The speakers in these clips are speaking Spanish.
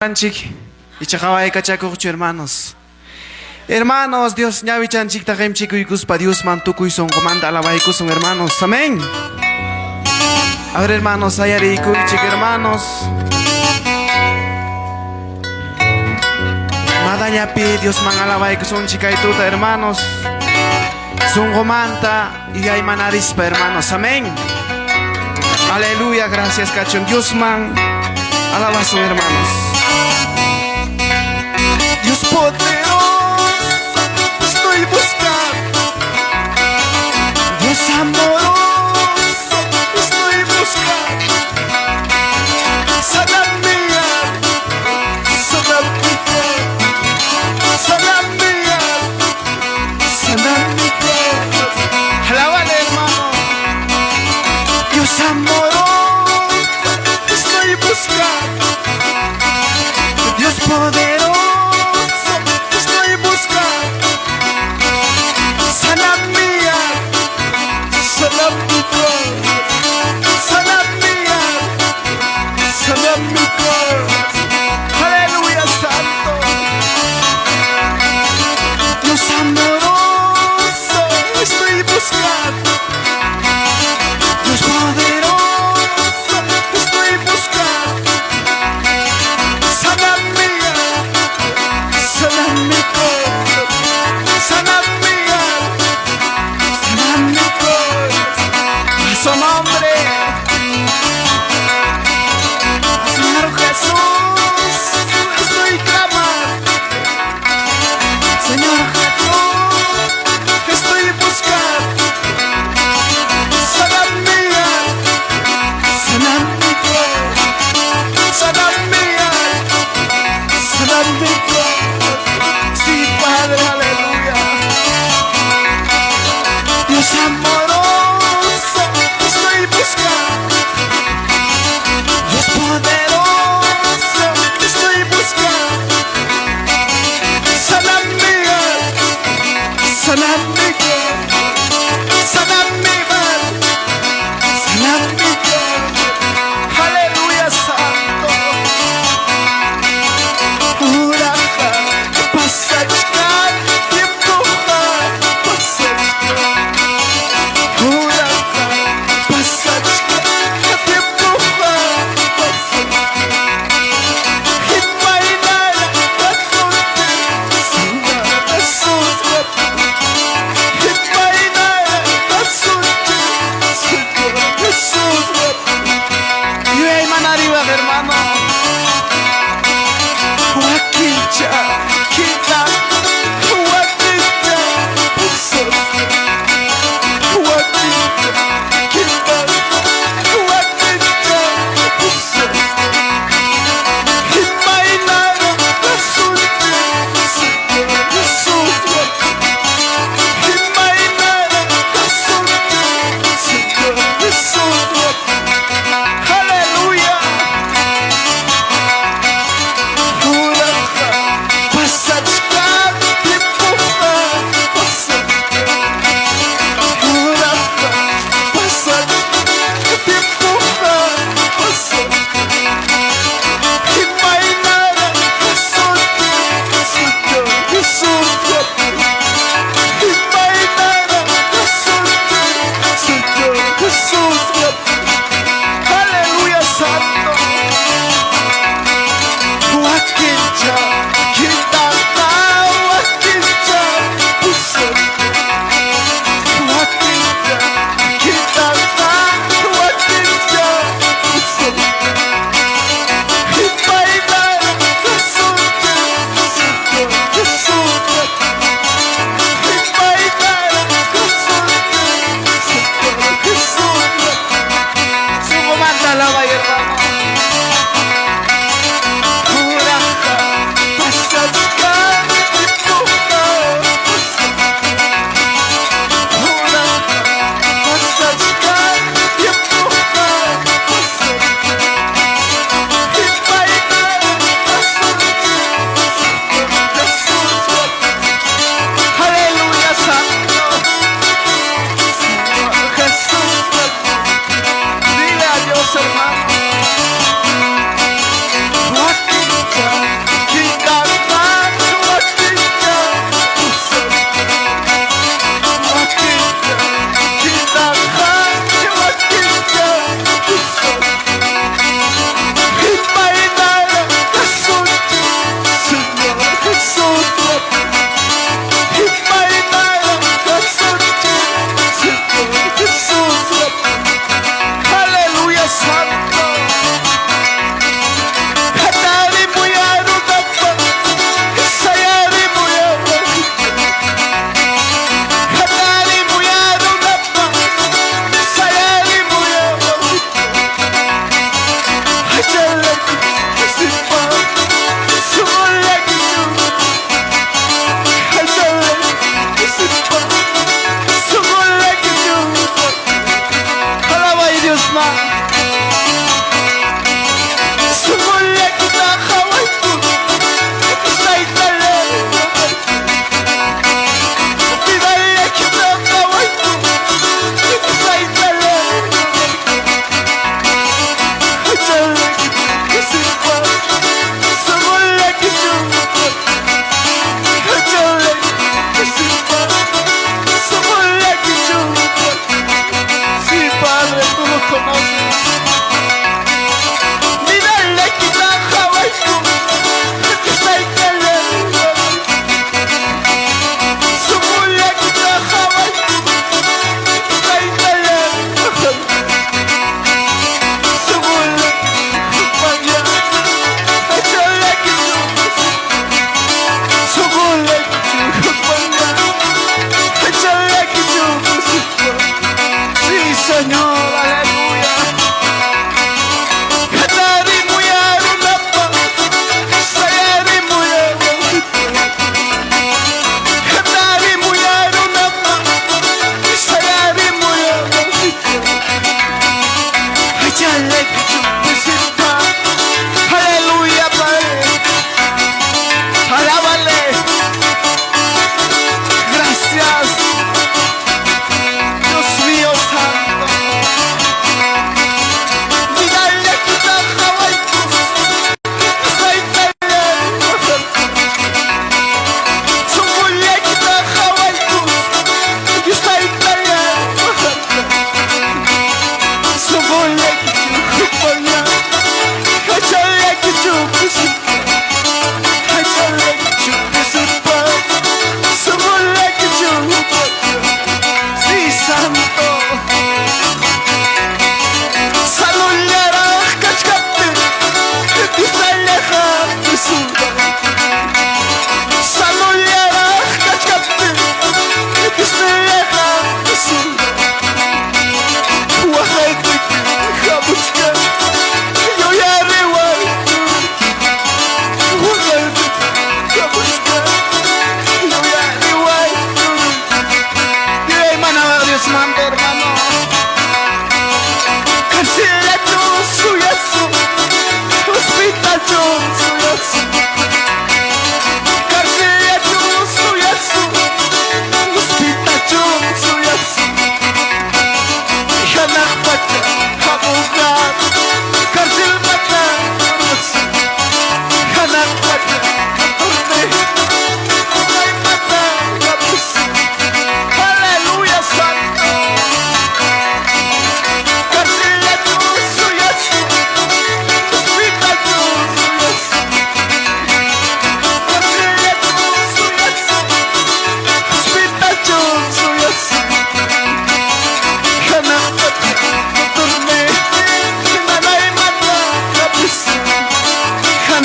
Chanchik y chakaway kachakuchu hermanos. Hermanos, Dios ñawi chanchik tajem chikuykuspa Dios mantukuy son comanda alabaykusun hermanos. Amén. A ver hermanos, ayarikuychik hermanos. Madañapi Dios man alabaykusun chikaituta hermanos. Sungomanta y aymanarispa hermanos. Amén. Aleluya, gracias cachón Dios man. Alabasun hermanos. Dios poderoso, estoy buscando. Dios amoroso, estoy buscando. Sana mi alma, sana mi cuerpo, sana mi alma, sana mi cuerpo. Alábale, hermano. Dios amoroso, estoy buscando. Dios poderoso. Aleluya, santo. Dios amoroso, estoy buscando. Dios poderoso, estoy buscando. Sana mi alma, sana mi corazón, sana mi alma, sana mi corazón. A su nombre. Dios amoroso, estoy buscando. Dios poderoso, estoy buscando. Sana mi alma, sana mi cuerpo, sana mi alma, sana mi cuerpo. Aleluya, santo. Pura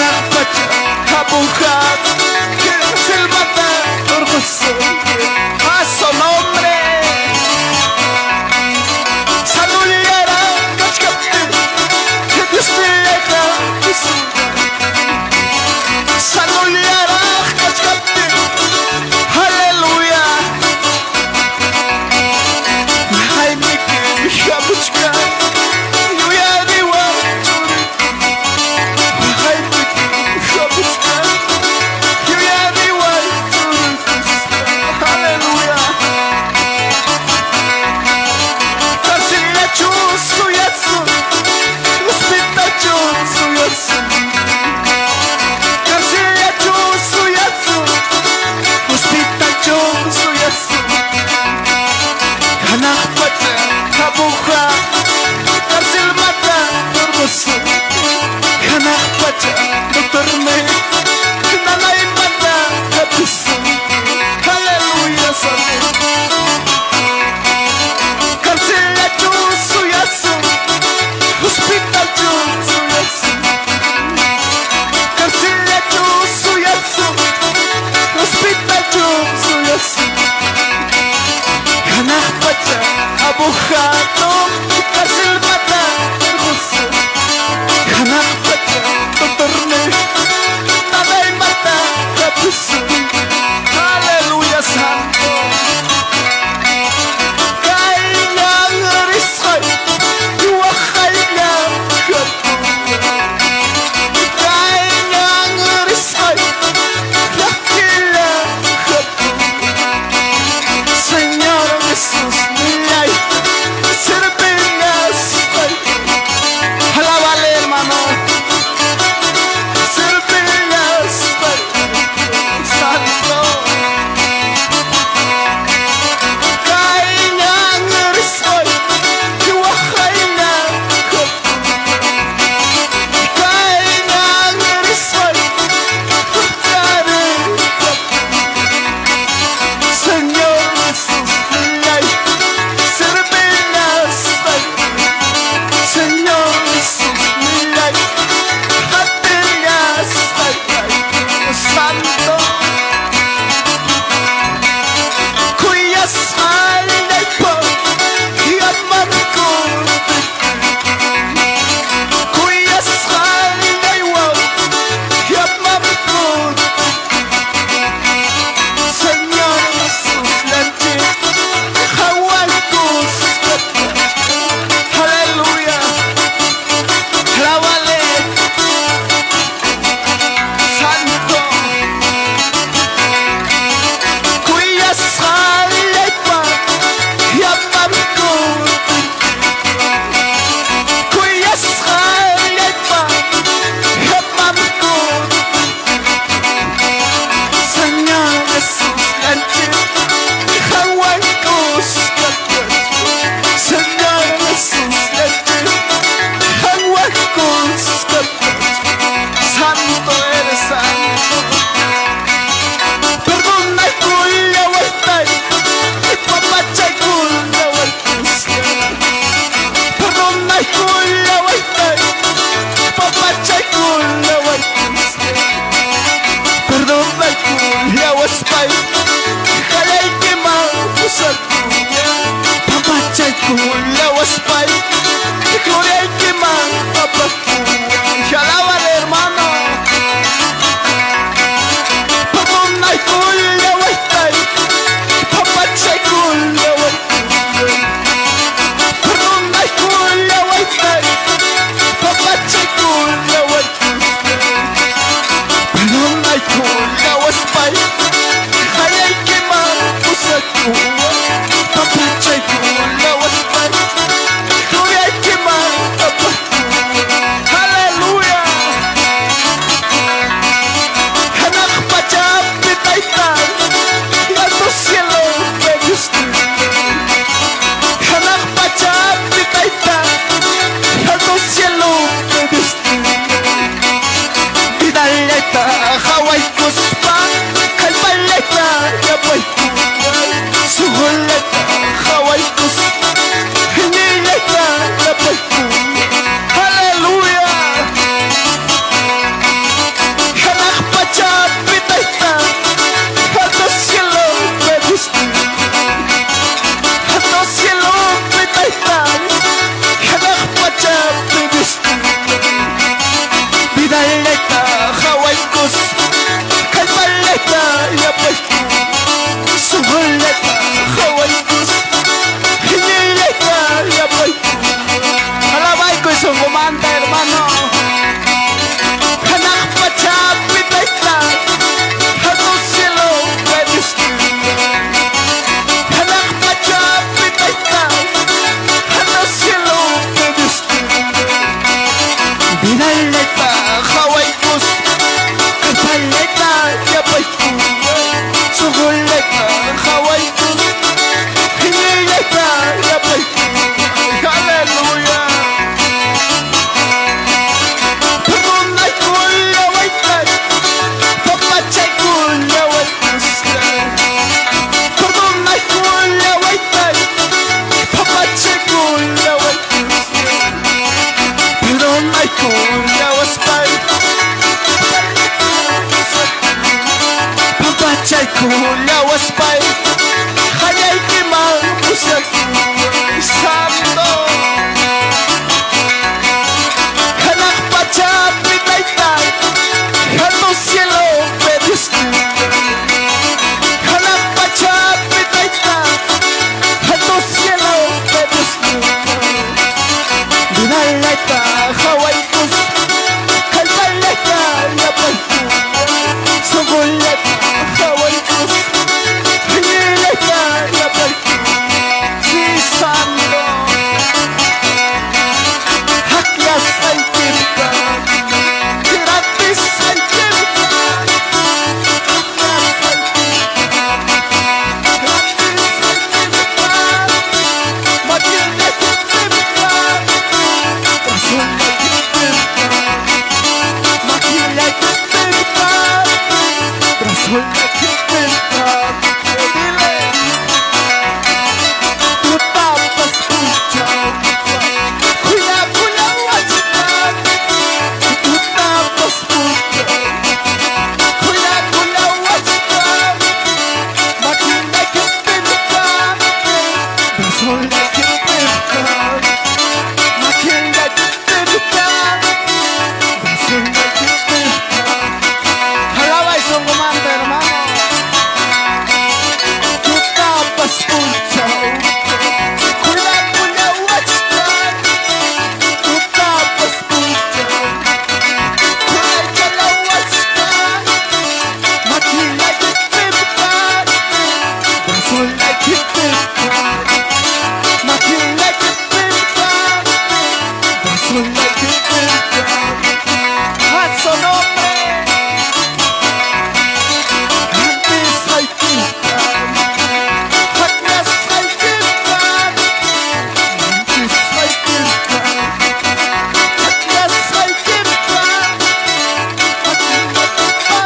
Hanakpacha, Abuhat, Silmata, Orgoso, a su nombre. Saludiara, Kachkapte, que Dios me deja, Saludiara, Kachkapte, aleluya. Ay, mi que, Jabuchka, waspay Hayay kimal Musak Santo Kanak pachat Pitaytay Hato cielo Pediste Kanak pachat Pitaytay Hato cielo Pediste Dinalata Haway kus Kalmalata Yapay Sugulata Haway kus Hinilata Yapay Si Santo Hakyas ay tirka Tiratis ay tirka Hakyas ay tirka Tiratis ay tirka Matilda tirka Rasul ay tirka Matilda tirka Rasul ay tirka Dile Tu tapas puchaw Kuya kuya wachitan Tu tapas puchaw Kuya kuya wachitan Matilda tirka Rasul ay tirka Matilda tirka Rasul ay tirka Alaba y son comando hermano Tu tapas puchaw Kuya kuya wachitan Tu tapas puchaw Kuya kuya wachitan Matilda tirka Rasul ay tirka Matilda tirka Rasul ay tirka A su nombre Antes ay tirka Hakyas ay tirka Antes ay tirka Hakyas ay tirka Matilda tirka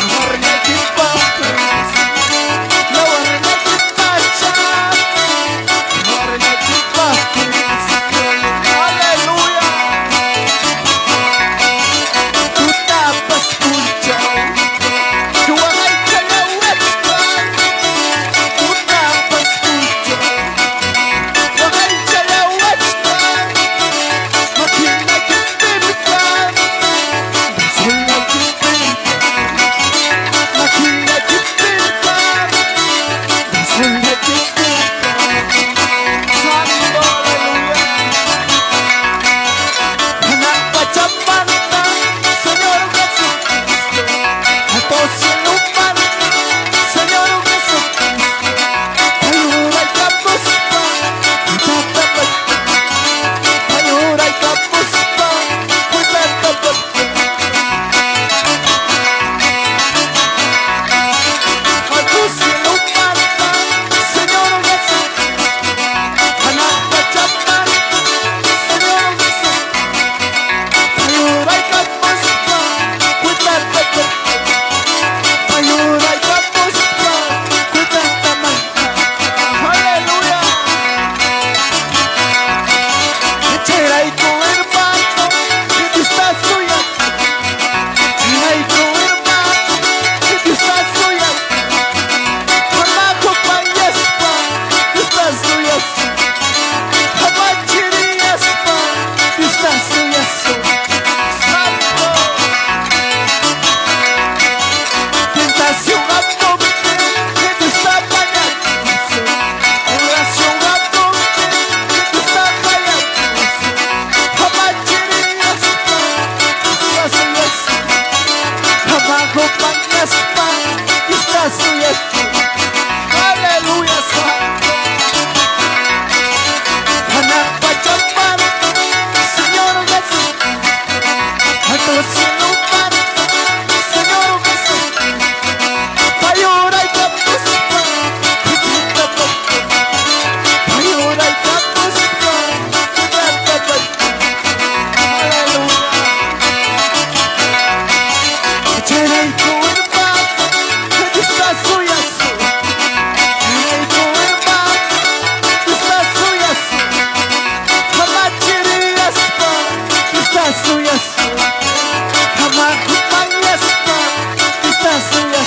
Lawarnya tirpapres Lawarnya tirpacha Lawarnya tirpapres Aleluya Tu tapas puchaw Duwangay kalawachkan Tu tapas puchaw Duwangay kalawachkan Matilda tirka Rasul ay tirka Matilda tirka Rasul ay tirka Santo aleluya Anak pachamanta Señor Jesucristo Alto sinupan Señor Jesucristo Ayuray kapuspa Kutatapay Ayuray kapuspa Kutatapay Alto sinupan Señor Jesucristo Anak pachamanta Señor Jesucristo Ayuray kapuspa Kutatapay Ayuray kapuspa Kutatapay Aleluya Echeray tu hermano Que tú estás suya Echeray tu hermano Que tú estás suya Hamaco panyaspa Que estás suya Hamachiriyaspa Que estás suya Santo Tentación a tope Que tú estás fallando Oración a tope Que tú estás fallando Hamachiriyaspa Que estás suya Hamaco panyaspa Que estás suya Aleluya Santo Anak pachamanta Señor Jesús Alto sinupan Señor Jesús Ayuray kapuspa Kutatapay Ayuray kapuspa Kutatapay Aleluya Echeray tu hermano Que tú estás suya Echeray tu hermano Que tú estás suya Hamachiriyaspa Que estás suya Hamaco panyaspa Que estás suya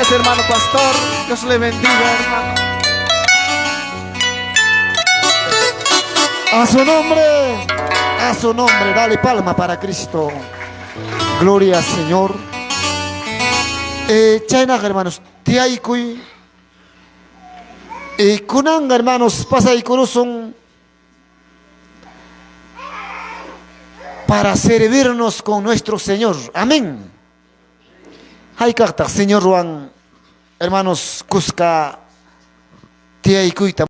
Gracias, hermano pastor. Dios le bendiga, hermano. A su nombre, dale palma para Cristo. Gloria al Señor. Chayna, hermanos, tiaikuy. Kunanga, hermanos, pasa y son para servirnos con nuestro Señor. Amén. Hay carta, Señor Juan, hermanos, Cusca, tiaikuy.